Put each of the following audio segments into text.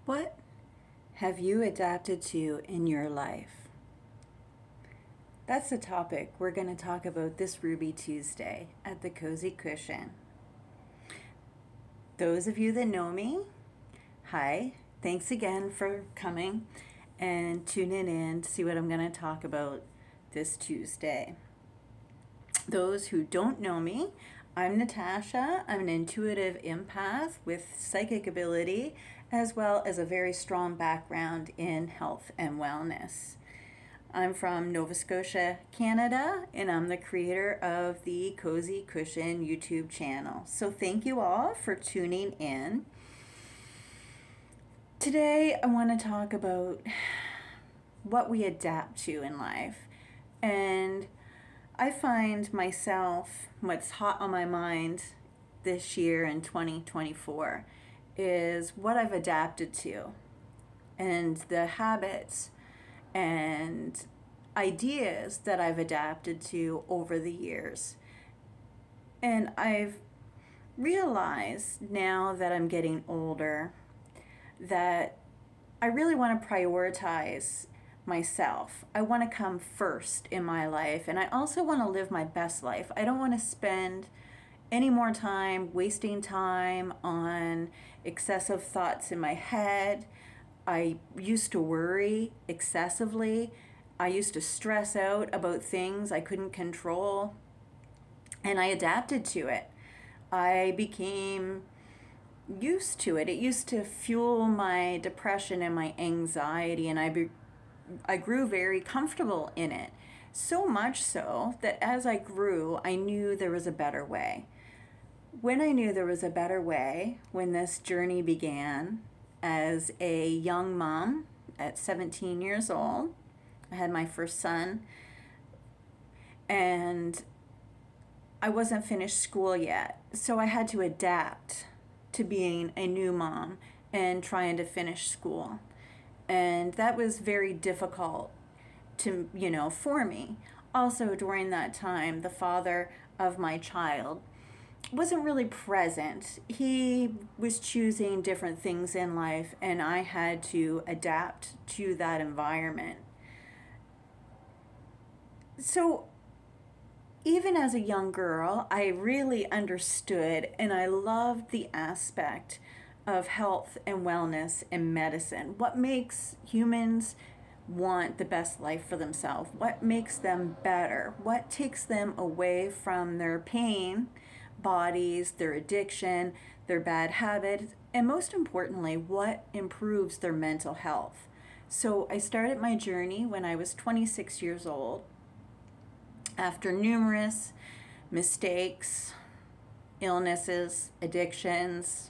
What have you adapted to in your life? That's the topic we're going to talk about this Ruby Tuesday at the Cozy Cushion. Those of you that know me, hi, thanks again for coming and tuning in to see what I'm going to talk about this Tuesday. Those who don't know me, I'm Natasha. I'm an intuitive empath with psychic ability as well as a very strong background in health and wellness. I'm from Nova Scotia, Canada, and I'm the creator of the Cozy Cushion YouTube channel. So thank you all for tuning in. Today I want to talk about what we adapt to in life. And I find myself, what's hot on my mind this year in 2024 is what I've adapted to and the habits and ideas that I've adapted to over the years. And I've realized now that I'm getting older that I really want to prioritize myself. I want to come first in my life, and I also want to live my best life. I don't want to spend any more time wasting time on excessive thoughts in my head. I used to worry excessively. I used to stress out about things I couldn't control, and I adapted to it. I became used to it. It used to fuel my depression and my anxiety, and I grew very comfortable in it. So much so that as I grew, I knew there was a better way. When I knew there was a better way, when this journey began as a young mom at 17 years old, I had my first son, and I wasn't finished school yet. So I had to adapt to being a new mom and trying to finish school. And that was very difficult for me. Also, during that time, the father of my child wasn't really present. He was choosing different things in life, and I had to adapt to that environment. So even as a young girl, I really understood and I loved the aspect of health and wellness and medicine. What makes humans want the best life for themselves? What makes them better? What takes them away from their pain, bodies, their addiction, their bad habits, and most importantly, what improves their mental health? So I started my journey when I was 26 years old. After numerous mistakes, illnesses, addictions,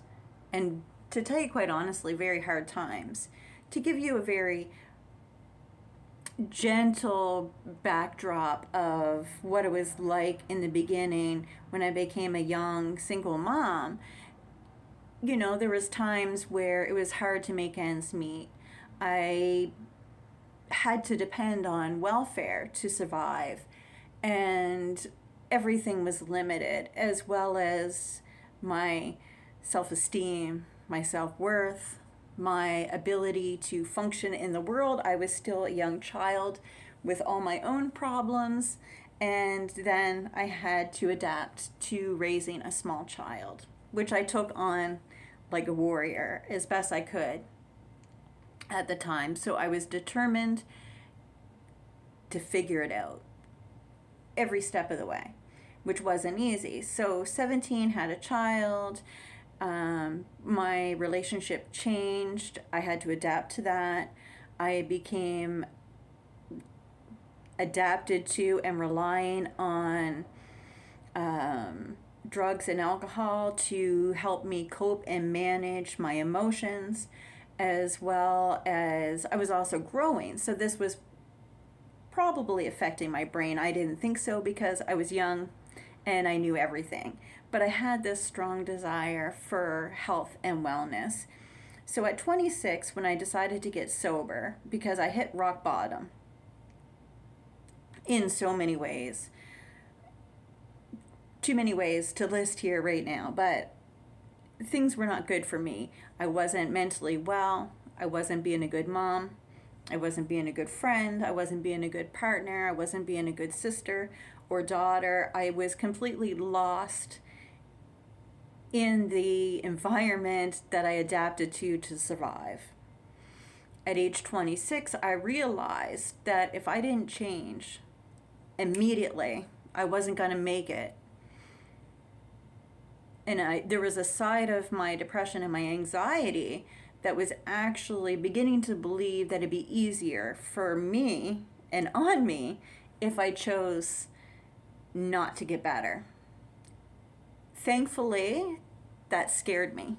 and to tell you quite honestly, very hard times. To give you a very gentle backdrop of what it was like in the beginning when I became a young single mom, there was times where it was hard to make ends meet. I had to depend on welfare to survive, and everything was limited, as well as my self-esteem, my self-worth, my ability to function in the world. I was still a young child with all my own problems, and then I had to adapt to raising a small child, which I took on like a warrior as best I could at the time. So I was determined to figure it out every step of the way, which wasn't easy. So 17, had a child. My relationship changed. I had to adapt to that. I became adapted to and relying on drugs and alcohol to help me cope and manage my emotions, as well as I was also growing. So this was probably affecting my brain. I didn't think so because I was young and I knew everything. But I had this strong desire for health and wellness. So at 26, when I decided to get sober, because I hit rock bottom in so many ways, too many ways to list here right now, but things were not good for me. I wasn't mentally well. I wasn't being a good mom. I wasn't being a good friend. I wasn't being a good partner. I wasn't being a good sister or daughter. I was completely lost in the environment that I adapted to survive. At age 26, I realized that if I didn't change immediately, I wasn't going to make it. And there was a side of my depression and my anxiety that was actually beginning to believe that it'd be easier for me and on me if I chose not to get better. Thankfully, that scared me.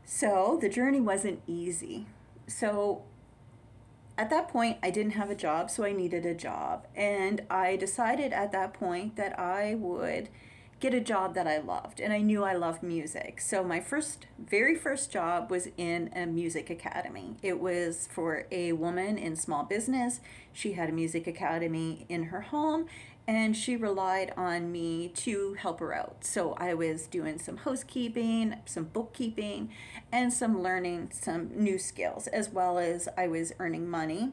So the journey wasn't easy. So at that point, I didn't have a job, so I needed a job. And I decided at that point that I would get a job that I loved. And I knew I loved music. So my very first job was in a music academy. It was for a woman in small business. She had a music academy in her home, and she relied on me to help her out. So I was doing some housekeeping, some bookkeeping, and some learning some new skills, as well as I was earning money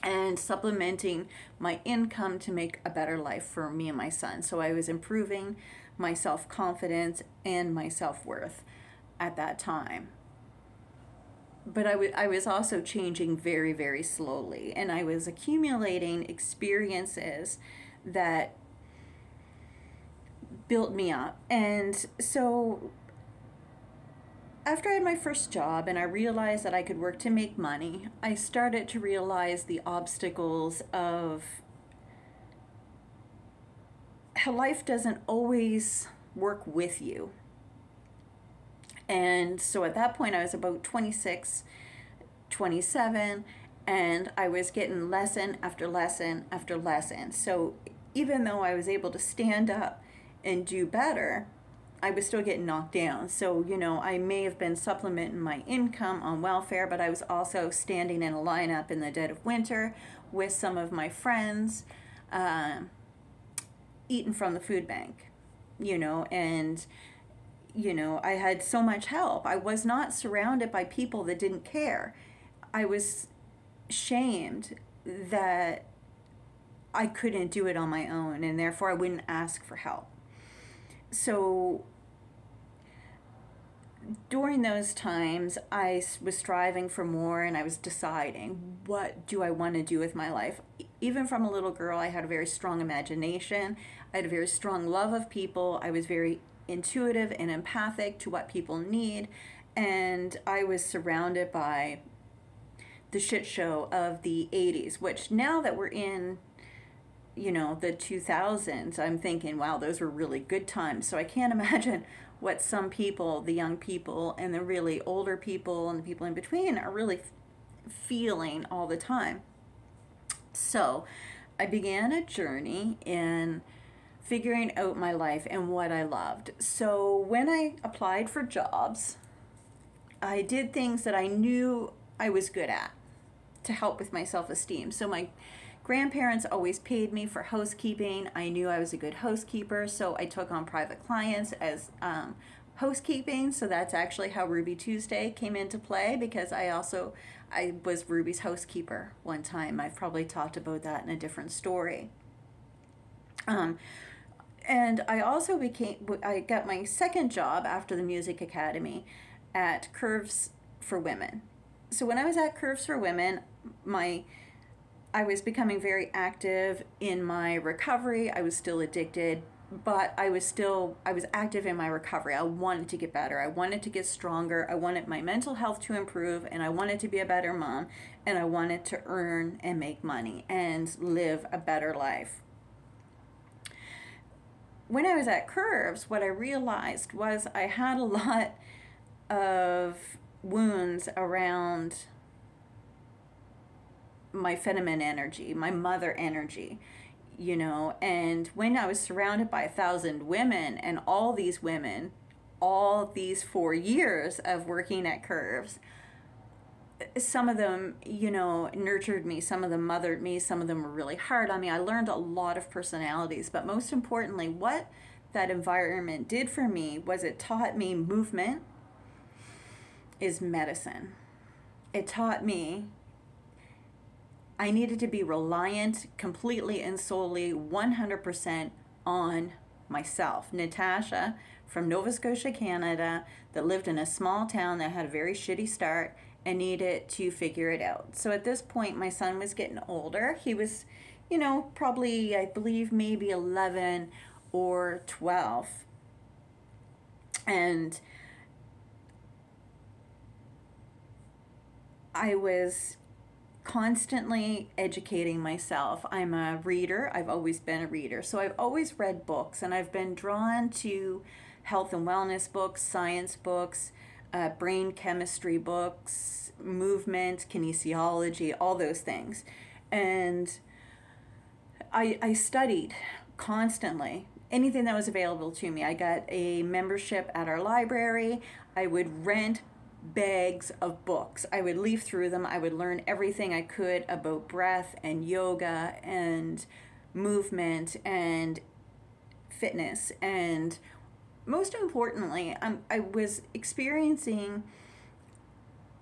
and supplementing my income to make a better life for me and my son. So I was improving my self-confidence and my self-worth at that time. But I was also changing very, very slowly, and I was accumulating experiences that built me up. And so after I had my first job and I realized that I could work to make money, I started to realize the obstacles of how life doesn't always work with you. And so at that point, I was about 26, 27, and I was getting lesson after lesson after lesson. So even though I was able to stand up and do better, I was still getting knocked down. So, I may have been supplementing my income on welfare, but I was also standing in a lineup in the dead of winter with some of my friends, eating from the food bank, and I had so much help. I was not surrounded by people that didn't care. I was shamed that I couldn't do it on my own, and therefore I wouldn't ask for help. So during those times, I was striving for more, and I was deciding, what do I want to do with my life? Even from a little girl, I had a very strong imagination. I had a very strong love of people. I was very intuitive and empathic to what people need, and I was surrounded by the shit show of the 80s, which now that we're in the 2000s, I'm thinking, wow, those were really good times. So I can't imagine what some people, the young people and the really older people and the people in between, are really feeling all the time. So I began a journey in figuring out my life and what I loved. So when I applied for jobs, I did things that I knew I was good at to help with my self-esteem. So my grandparents always paid me for housekeeping. I knew I was a good housekeeper, so I took on private clients as housekeeping. So that's actually how Ruby Tuesday came into play, because I was Ruby's housekeeper one time. I've probably talked about that in a different story. And I also I got my second job after the music academy at Curves for Women. So when I was at Curves for Women, I was becoming very active in my recovery. I was still addicted, but I was active in my recovery. I wanted to get better. I wanted to get stronger. I wanted my mental health to improve, and I wanted to be a better mom, and I wanted to earn and make money and live a better life. When I was at Curves, what I realized was I had a lot of wounds around my feminine energy, my mother energy, and when I was surrounded by 1,000 women, and all these women, all these 4 years of working at Curves, some of them, nurtured me, some of them mothered me, some of them were really hard on me. I learned a lot of personalities, but most importantly, what that environment did for me was it taught me movement is medicine. It taught me I needed to be reliant completely and solely 100% on myself. Natasha from Nova Scotia, Canada, that lived in a small town that had a very shitty start and needed to figure it out. So at this point, my son was getting older. He was, probably, I believe, maybe 11 or 12. And I was constantly educating myself. I'm a reader. I've always been a reader. So I've always read books, and I've been drawn to health and wellness books, science books, brain chemistry books, movement, kinesiology, all those things. And I studied constantly anything that was available to me. I got a membership at our library. I would rent bags of books. I would leaf through them. I would learn everything I could about breath and yoga and movement and fitness. And most importantly, I was experiencing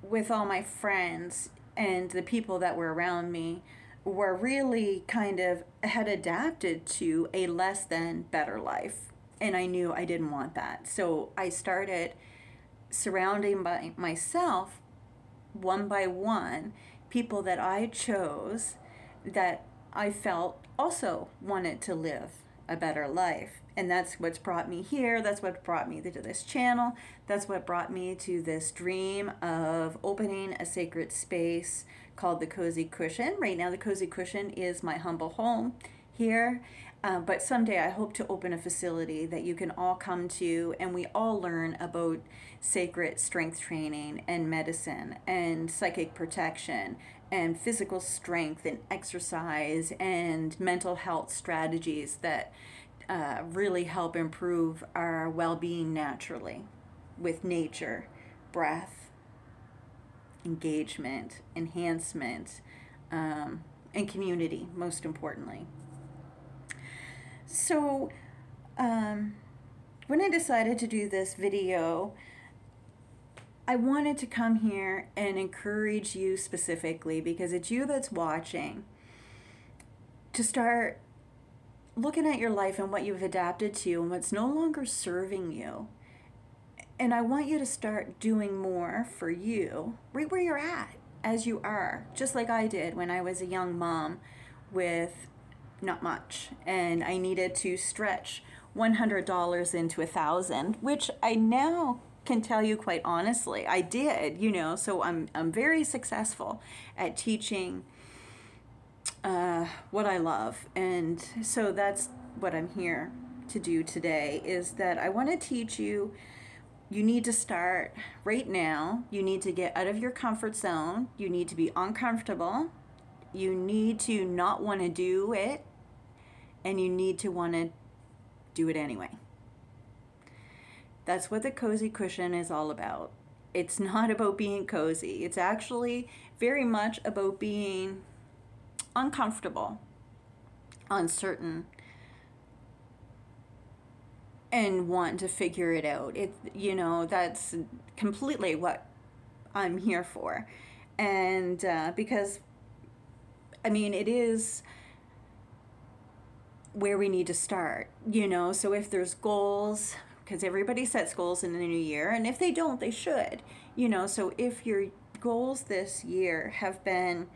with all my friends and the people that were around me were really kind of had adapted to a less than better life. And I knew I didn't want that. So I started surrounding by myself one by one people that I chose that I felt also wanted to live a better life. And that's what's brought me here. That's what brought me to this channel. That's what brought me to this dream of opening a sacred space called the Cozy Cushion. Right now, the Cozy Cushion is my humble home here. But someday I hope to open a facility that you can all come to and we all learn about sacred strength training and medicine and psychic protection and physical strength and exercise and mental health strategies that really help improve our well-being naturally with nature, breath, engagement, enhancement, and community, most importantly. So when I decided to do this video, I wanted to come here and encourage you specifically, because it's you that's watching, to start looking at your life and what you've adapted to and what's no longer serving you. And I want you to start doing more for you right where you're at, as you are, just like I did when I was a young mom with not much, and I needed to stretch $100 into $1,000, which I now can tell you quite honestly I did, so I'm very successful at teaching what I love. And so that's what I'm here to do today, is that I want to teach you. You need to start right now. You need to get out of your comfort zone. You need to be uncomfortable. You need to not want to do it, and you need to want to do it anyway. That's what the Cozy Cushion is all about. It's not about being cozy. It's actually very much about being uncomfortable, uncertain, and want to figure it out. That's completely what I'm here for. And because, it is where we need to start, so if there's goals, because everybody sets goals in the new year, and if they don't, they should, so if your goals this year have been,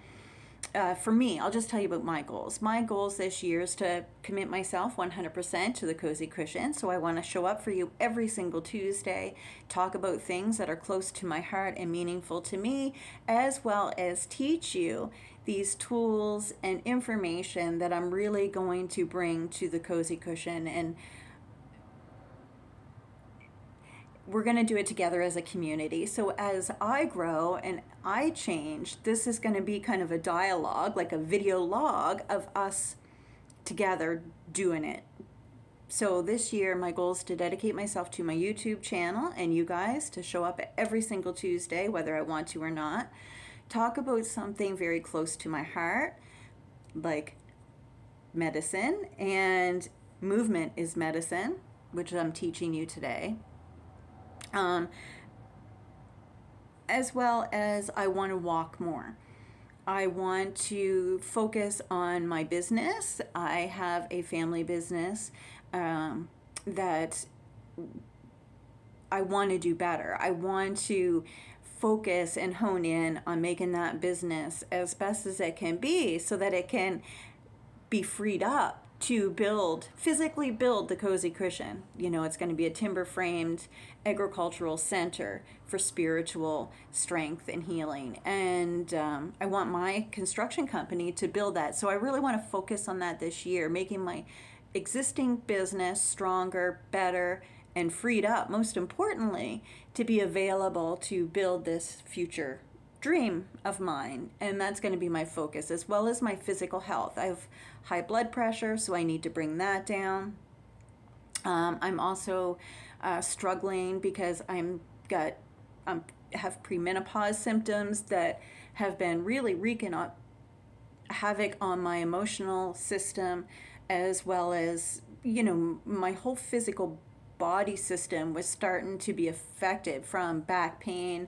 for me, I'll just tell you about my goals. My goals this year is to commit myself 100% to the Cozy Cushion. So I want to show up for you every single Tuesday, talk about things that are close to my heart and meaningful to me, as well as teach you these tools and information that I'm really going to bring to the Cozy Cushion. And we're going to do it together as a community. So as I grow and I change, this is going to be kind of a dialogue, like a video log of us together doing it. So this year, my goal is to dedicate myself to my YouTube channel and you guys, to show up every single Tuesday, whether I want to or not, talk about something very close to my heart, like medicine, and movement is medicine. which I'm teaching you today. As well as I want to walk more. I want to focus on my business. I have a family business that I want to do better. I want to focus and hone in on making that business as best as it can be so that it can be freed up to physically build the Cozy Cushion. You know, it's going to be a timber framed agricultural center for spiritual strength and healing. And I want my construction company to build that. So I really want to focus on that this year, making my existing business stronger, better, and freed up, most importantly, to be available to build this future dream of mine. And that's going to be my focus, as well as my physical health. I have high blood pressure, so I need to bring that down. I'm also struggling because I have premenopause symptoms that have been really wreaking havoc on my emotional system, as well as, you know, my whole physical body system was starting to be affected, from back pain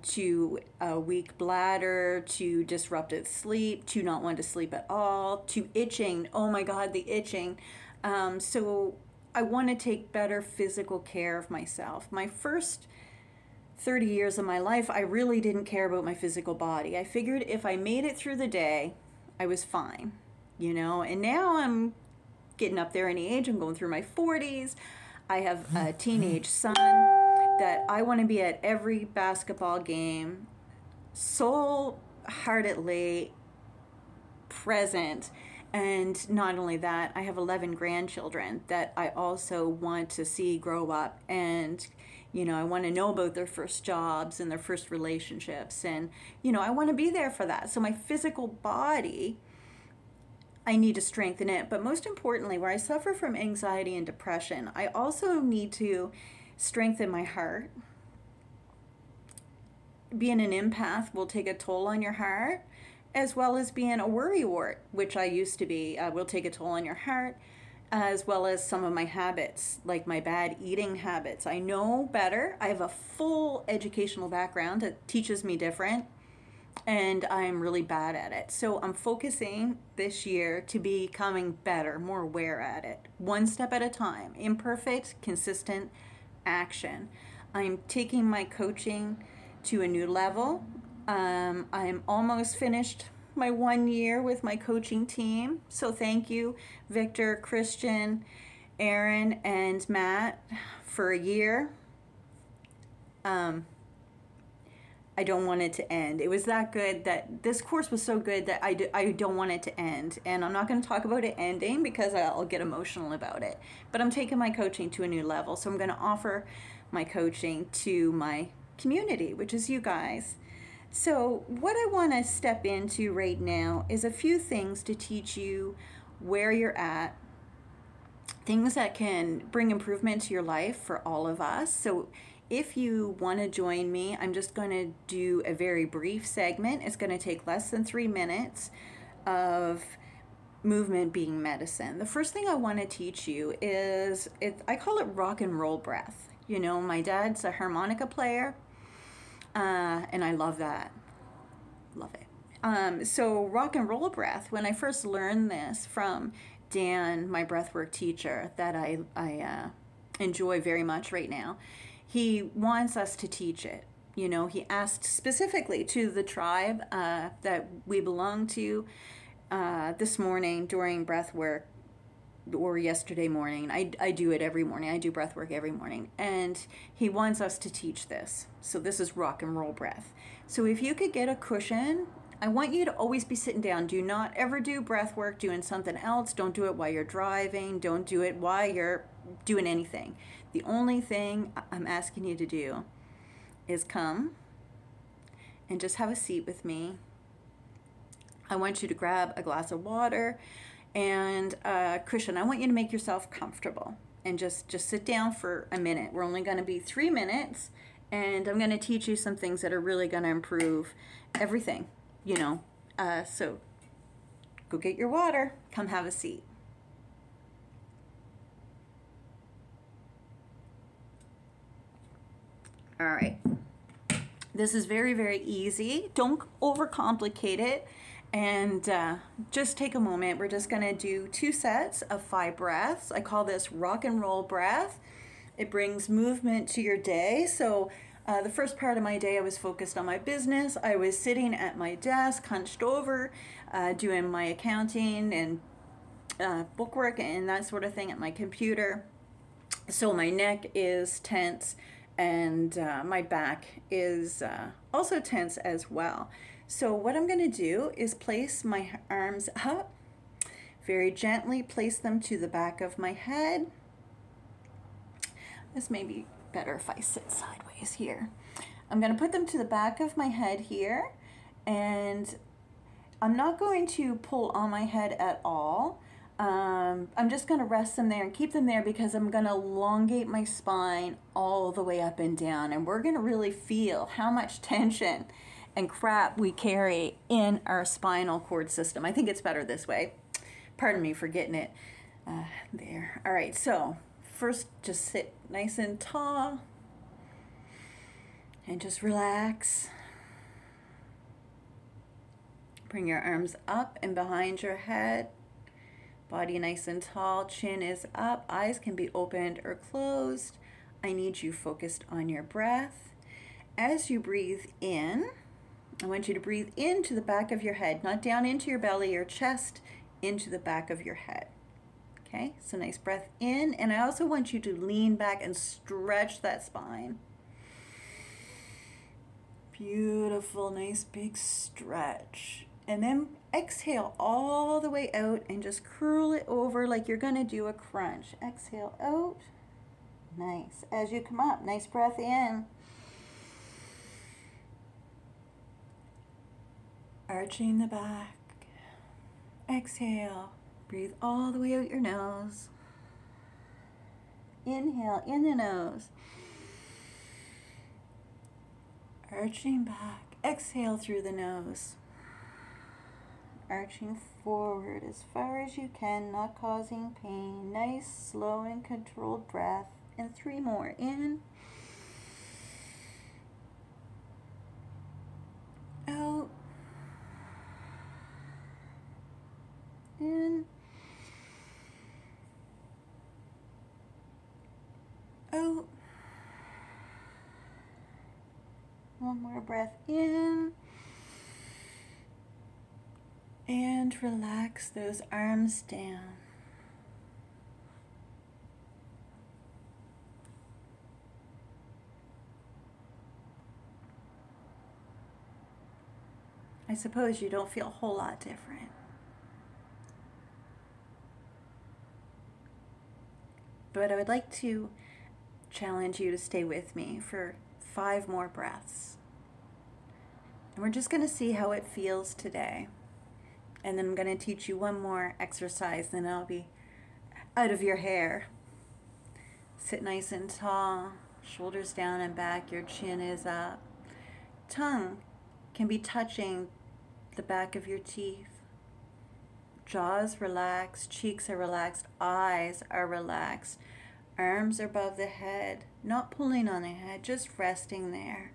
to a weak bladder, to disrupted sleep, to not want to sleep at all, to itching. Oh my God, the itching. So I want to take better physical care of myself. My first 30 years of my life, I really didn't care about my physical body. I figured if I made it through the day, I was fine, you know. And now I'm getting up there in age. I'm going through my 40s. I have a teenage son that I want to be at every basketball game, soul-heartedly present. And not only that, I have 11 grandchildren that I also want to see grow up. And, you know, I want to know about their first jobs and their first relationships. And, you know, I want to be there for that. So my physical body, I need to strengthen it. But most importantly, where I suffer from anxiety and depression, I also need to strengthen my heart. Being an empath will take a toll on your heart, as well as being a worrywart, which I used to be, will take a toll on your heart, as well as some of my habits, like my bad eating habits. I know better. I have a full educational background that teaches me different, and I'm really bad at it. So I'm focusing this year to becoming better, more aware at it, one step at a time, imperfect, consistent action. I'm taking my coaching to a new level. I'm almost finished my 1 year with my coaching team. So thank you, Victor, Christian, Aaron, and Matt, for a year. I don't want it to end. It was that good, that this course was so good that I don't want it to end. And I'm not going to talk about it ending because I'll get emotional about it. But I'm taking my coaching to a new level. So I'm going to offer my coaching to my community, which is you guys. So what I want to step into right now is a few things to teach you where you're at, things that can bring improvement to your life for all of us. So if you want to join me, I'm just going to do a very brief segment. It's going to take less than 3 minutes of movement being medicine. The first thing I want to teach you is, I call it rock and roll breath. You know, my dad's a harmonica player, and I love that. Love it. So rock and roll breath, when I first learned this from Dan, my breathwork teacher, that I enjoy very much right now, he wants us to teach it. You know, he asked specifically to the tribe that we belong to this morning during breath work, or yesterday morning. I do it every morning. I do breath work every morning. And he wants us to teach this. So this is rock and roll breath. So if you could get a cushion, I want you to always be sitting down. Do not ever do breath work doing something else. Don't do it while you're driving. Don't do it while you're doing anything. The only thing I'm asking you to do is come and just have a seat with me. I want you to grab a glass of water and a cushion. I want you to make yourself comfortable and just sit down for a minute. We're only going to be 3 minutes, and I'm going to teach you some things that are really going to improve everything, you know. So go get your water, come have a seat. All right. This is very, very easy. Don't overcomplicate it. And just take a moment. We're just going to do 2 sets of 5 breaths. I call this rock and roll breath. It brings movement to your day. So the first part of my day, I was focused on my business. I was sitting at my desk, hunched over, doing my accounting and bookwork and that sort of thing at my computer. So my neck is tense and my back is also tense as well. So what I'm going to do is place my arms up, very gently place them to the back of my head. This may be better if I sit sideways here. I'm going to put them to the back of my head here, and I'm not going to pull on my head at all. I'm just going to rest them there and keep them there because I'm going to elongate my spine all the way up and down, and we're going to really feel how much tension and crap we carry in our spinal cord system. I think it's better this way. Pardon me for getting it there. All right, so first just sit nice and tall and just relax. Bring your arms up and behind your head. Body nice and tall, chin is up, eyes can be opened or closed. I need you focused on your breath. As you breathe in, I want you to breathe into the back of your head, not down into your belly or chest, into the back of your head. Okay, so nice breath in, and I also want you to lean back and stretch that spine. Beautiful, nice big stretch. And then exhale all the way out and just curl it over like you're gonna do a crunch. Exhale out. Nice. As you come up, nice breath in. Arching the back. Exhale. Breathe all the way out your nose. Inhale in the nose. Arching back. Exhale through the nose. Arching forward as far as you can, not causing pain. Nice, slow, and controlled breath. And 3 more. In. Out. In. Out. One more breath in. And relax those arms down. I suppose you don't feel a whole lot different. But I would like to challenge you to stay with me for 5 more breaths. And we're just going to see how it feels today. And then I'm going to teach you one more exercise, then I'll be out of your hair. Sit nice and tall, shoulders down and back, your chin is up. Tongue can be touching the back of your teeth. Jaws relaxed, cheeks are relaxed, eyes are relaxed. Arms are above the head, not pulling on the head, just resting there.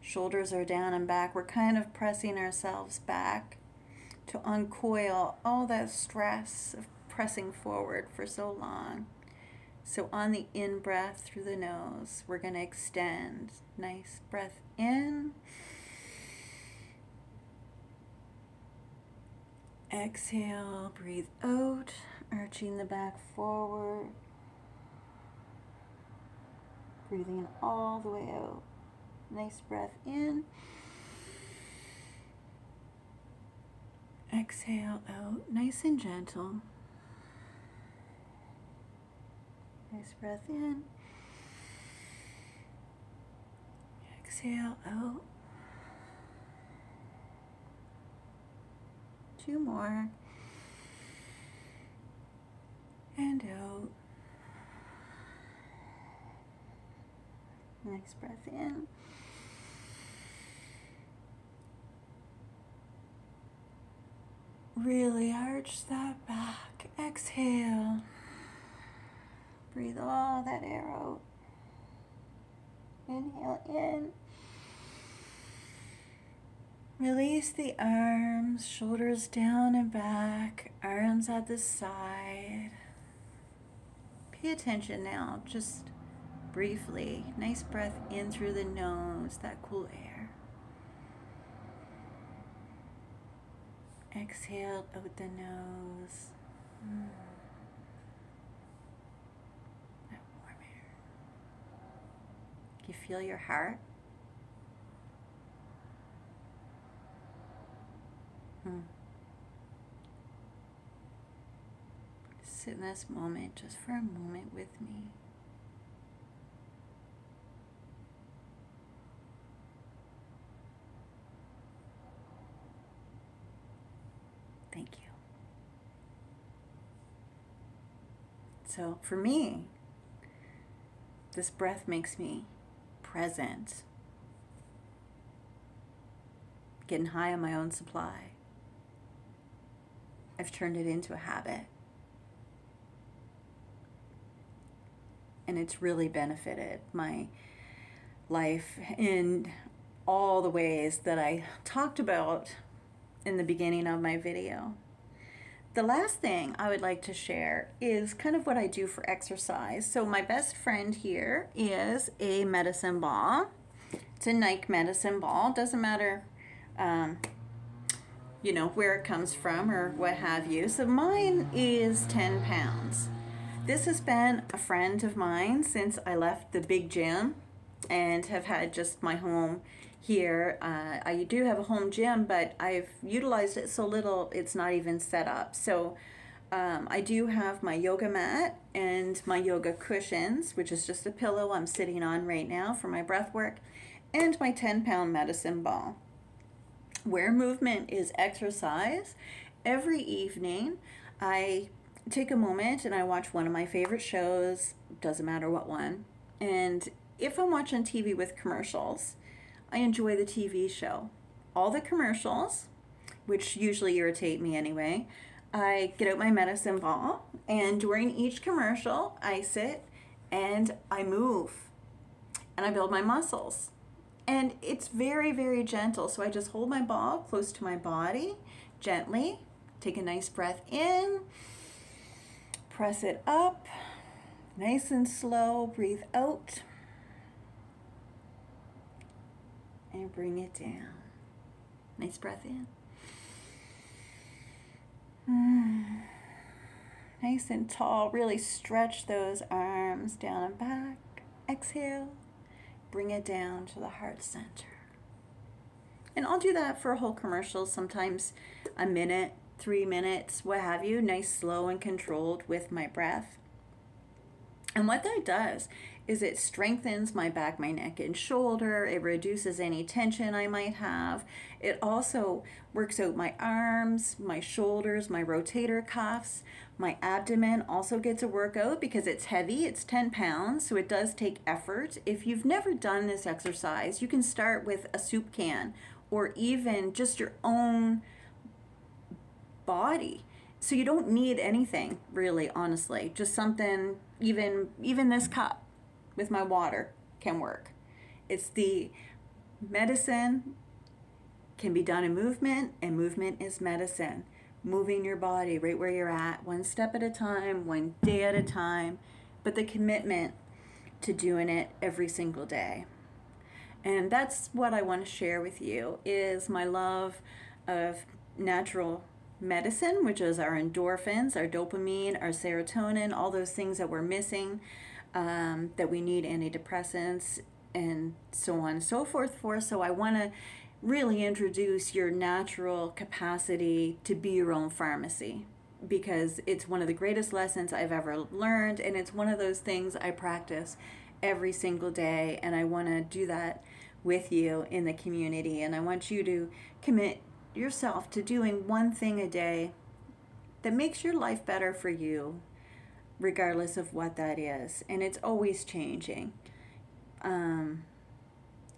Shoulders are down and back. We're kind of pressing ourselves back to uncoil all that stress of pressing forward for so long. So on the in-breath through the nose, we're going to extend. Nice breath in. Exhale, breathe out, arching the back forward. Breathing all the way out. Nice breath in. Exhale out, nice and gentle. Nice breath in. Exhale out. 2 more. And out. Nice breath in. Really arch that back. Exhale. Breathe all that air out. Inhale in. Release the arms, shoulders down and back, arms at the side. Pay attention now, just briefly. Nice breath in through the nose, that cool air. Exhale out the nose. That warm air. You feel your heart? Sit in this moment just for a moment with me. Thank you. So for me, this breath makes me present, getting high on my own supply. I've turned it into a habit. And it's really benefited my life in all the ways that I talked about in the beginning of my video. The last thing I would like to share is kind of what I do for exercise. So my best friend here is a medicine ball. It's a Nike medicine ball. Doesn't matter you know, where it comes from or what have you. So mine is 10 pounds. This has been a friend of mine since I left the big gym and have had just my home here. I do have a home gym, but I've utilized it so little it's not even set up. So I do have my yoga mat and my yoga cushions, which is just a pillow I'm sitting on right now for my breath work, and my 10-pound medicine ball. Where movement is exercise, every evening I take a moment and I watch one of my favorite shows, doesn't matter what one. And if I'm watching TV with commercials, I enjoy the TV show. All the commercials, which usually irritate me anyway, I get out my medicine ball, and during each commercial, I sit and I move and I build my muscles. And it's very, very gentle. So I just hold my ball close to my body, gently, take a nice breath in, press it up, nice and slow, breathe out, and bring it down. Nice breath in. Nice and tall, really stretch those arms down and back. Exhale. Bring it down to the heart center. And I'll do that for a whole commercial, sometimes a minute, 3 minutes, what have you, nice, slow and controlled with my breath. And what that does is it strengthens my back, my neck and shoulder. It reduces any tension I might have. It also works out my arms, my shoulders, my rotator cuffs. My abdomen also gets a workout because it's heavy. It's 10 pounds, so it does take effort. If you've never done this exercise, you can start with a soup can or even just your own body. So you don't need anything, really, honestly. Just something, even this cup with my water can work. It's the medicine can be done in movement, and movement is medicine. Moving your body right where you're at, one step at a time, one day at a time, but the commitment to doing it every single day. And that's what I want to share with you, is my love of natural medicine, which is our endorphins, our dopamine, our serotonin, all those things that we're missing, that we need antidepressants and so on and so forth for. So I want to really introduce your natural capacity to be your own pharmacy, because it's one of the greatest lessons I've ever learned, and it's one of those things I practice every single day, and I want to do that with you in the community. And I want you to commit yourself to doing one thing a day that makes your life better for you, regardless of what that is. And it's always changing.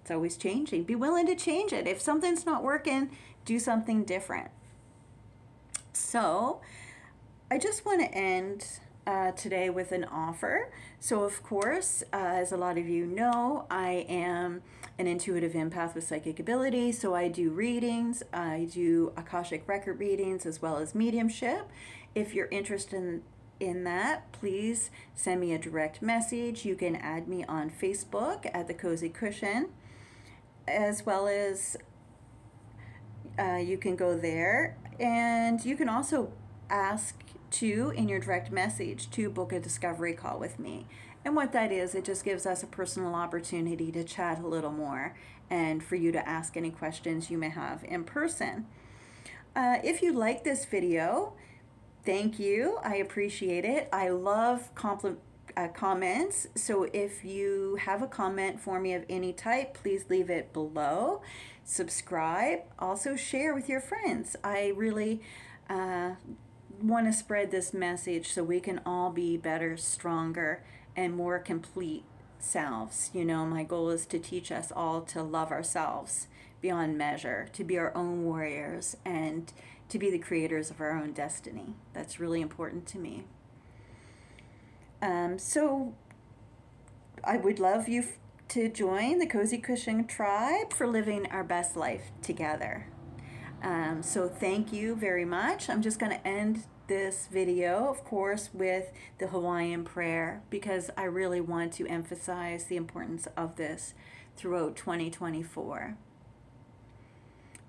It's always changing. Be willing to change it. If something's not working, do something different. So I just want to end today with an offer. So, of course, as a lot of you know, I am an intuitive empath with psychic ability. So, I do readings, I do Akashic record readings as well as mediumship. If you're interested in that, please send me a direct message. You can add me on Facebook at The Cozy Cushion, as well as you can go there, and you can also ask to, in your direct message, to book a discovery call with me. And what that is, it just gives us a personal opportunity to chat a little more and for you to ask any questions you may have in person. If you like this video, thank you. I appreciate it. I love comments. So if you have a comment for me of any type, please leave it below. Subscribe. Also share with your friends. I really want to spread this message so we can all be better, stronger, and more complete selves. You know, my goal is to teach us all to love ourselves beyond measure, to be our own warriors, and to be the creators of our own destiny. That's really important to me. So I would love you to join the Cozy Cushion tribe for living our best life together. So thank you very much. I'm just going to end this video, of course, with the Hawaiian prayer, because I really want to emphasize the importance of this throughout 2024.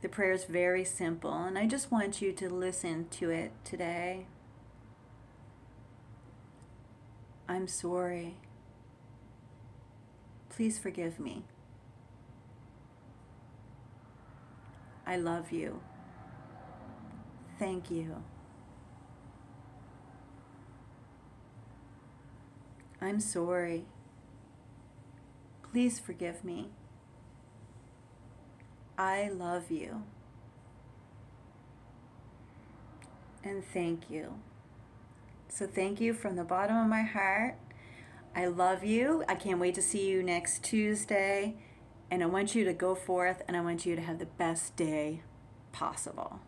The prayer is very simple, and I just want you to listen to it today. I'm sorry. Please forgive me. I love you. Thank you. I'm sorry. Please forgive me. I love you. And thank you. So thank you from the bottom of my heart. I love you. I can't wait to see you next Tuesday. And I want you to go forth, and I want you to have the best day possible.